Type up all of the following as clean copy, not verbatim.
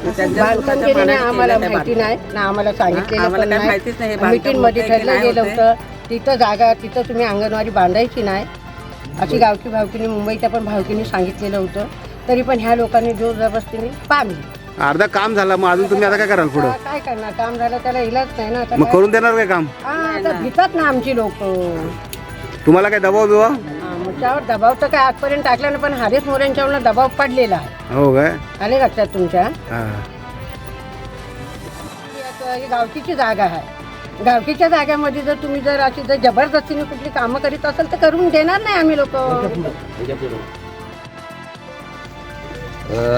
बांधकाम केलेलं आम्हाला माहिती नाही ना, आम्हाला सांगितलेलं पण नाही. मीटिंग मध्ये ठरलं गेलं होतं तिथं जागा, तिथं तुम्ही अंगणवाडी बांधायची नाही अशी गावची भावकीने, मुंबईच्या पण भावकीने सांगितलेलं होतं. तरी पण ह्या लोकांनी जोर जबरदस्तीने पाडली. अर्धा काम झालं, मग अजून तुम्ही आता काय कराल पुढं? काय करणार, काम झालं त्याला इलाज नाही ना. आता मग करून देणार काय काम? आता भितात ना आमची लोक. तुम्हाला काय दबाव बिवा? त्यावर दबाव तर काय आजपर्यंत टाकला नाही, पण हरीश मोरेंच्यावर दबाव पडलेला आहे. हो काय? आले लक्षात तुमच्या? हा. ही गावकीची जागा आहे. गावकीच्या जागेमध्ये जर तुम्ही जर अशी जर जबरदस्तीने कुठली कामं करीत असेल तर करून देणार नाही आम्ही लोक.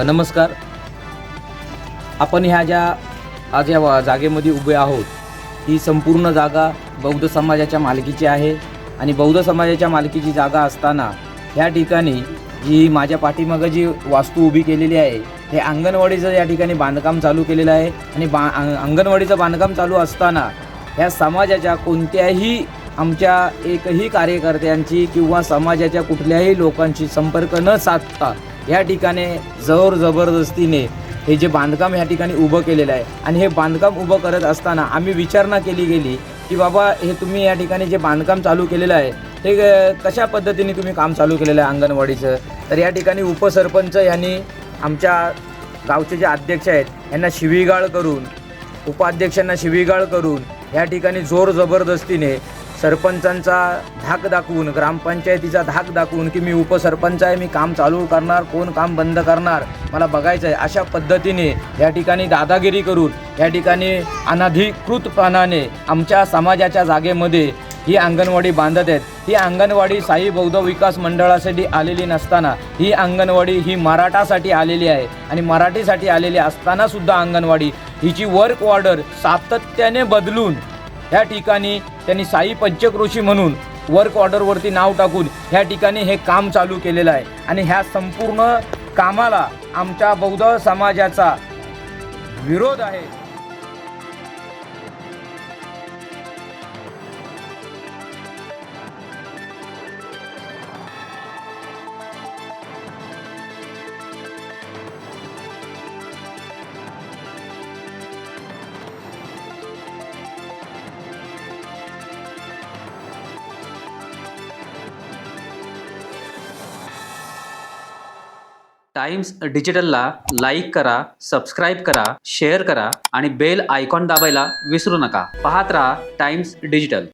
नमस्कार. आपण ह्या ज्या आज या जागेमध्ये उभे आहोत ही संपूर्ण जागा बौद्ध समाजाच्या मालकीची आहे. आणि बौद्ध समाजाच्या मालकीची जागा असताना ह्या ठिकाणी जी माझ्या पाठीमागं जी वास्तू उभी केलेली आहे हे अंगणवाडीचं या ठिकाणी बांधकाम चालू केलेलं आहे. आणि अंगणवाडीचं बांधकाम चालू असताना ह्या समाजाच्या कोणत्याही आमच्या एकही कार्यकर्त्यांची किंवा समाजाच्या कुठल्याही लोकांशी संपर्क न साधता या ठिकाणी जोर जबरदस्तीने हे जे बांधकाम ह्या ठिकाणी उभं केलेलं आहे. आणि हे बांधकाम उभं करत असताना आम्ही विचारणा केली गेली की बाबा हे तुम्ही या ठिकाणी जे बांधकाम चालू केलेलं आहे ते कशा पद्धतीने तुम्ही काम चालू केलेलं आहे अंगणवाडीचं. तर या ठिकाणी उपसरपंच यांनी आमच्या गावचे जे अध्यक्ष आहेत यांना शिवीगाळ करून, उपाध्यक्षांना शिवीगाळ करून या ठिकाणी जोर जबरदस्तीने सरपंचांचा धाक दाखवून, ग्रामपंचायतीचा धाक दाखवून की मी उपसरपंच आहे, मी काम चालू करणार, कोण काम बंद करणार मला बघायचं आहे, अशा पद्धतीने या ठिकाणी दादागिरी करून या ठिकाणी अनधिकृतपणाने आमच्या समाजाच्या जागेमध्ये ही अंगणवाडी बांधत आहेत. ही अंगणवाडी साई बौद्ध विकास मंडळासाठी आलेली नसताना ही अंगणवाडी ही मराठासाठी आलेली आहे. आणि मराठीसाठी आलेली असतानासुद्धा अंगणवाडी हिची वर्क ऑर्डर सातत्याने बदलून ह्या ठिकाणी त्यांनी साई पंचक्रोशी म्हणून वर्क ऑर्डरवरती नाव टाकून ह्या ठिकाणी हे काम चालू केलेलं आहे. आणि ह्या संपूर्ण कामाला आमच्या बौद्ध समाजाचा विरोध आहे. टाइम्स डिजिटलला लाईक करा, सबस्क्राईब करा, शेअर करा आणि बेल आयकॉन दाबायला विसरू नका. पाहत रहा टाइम्स डिजिटल.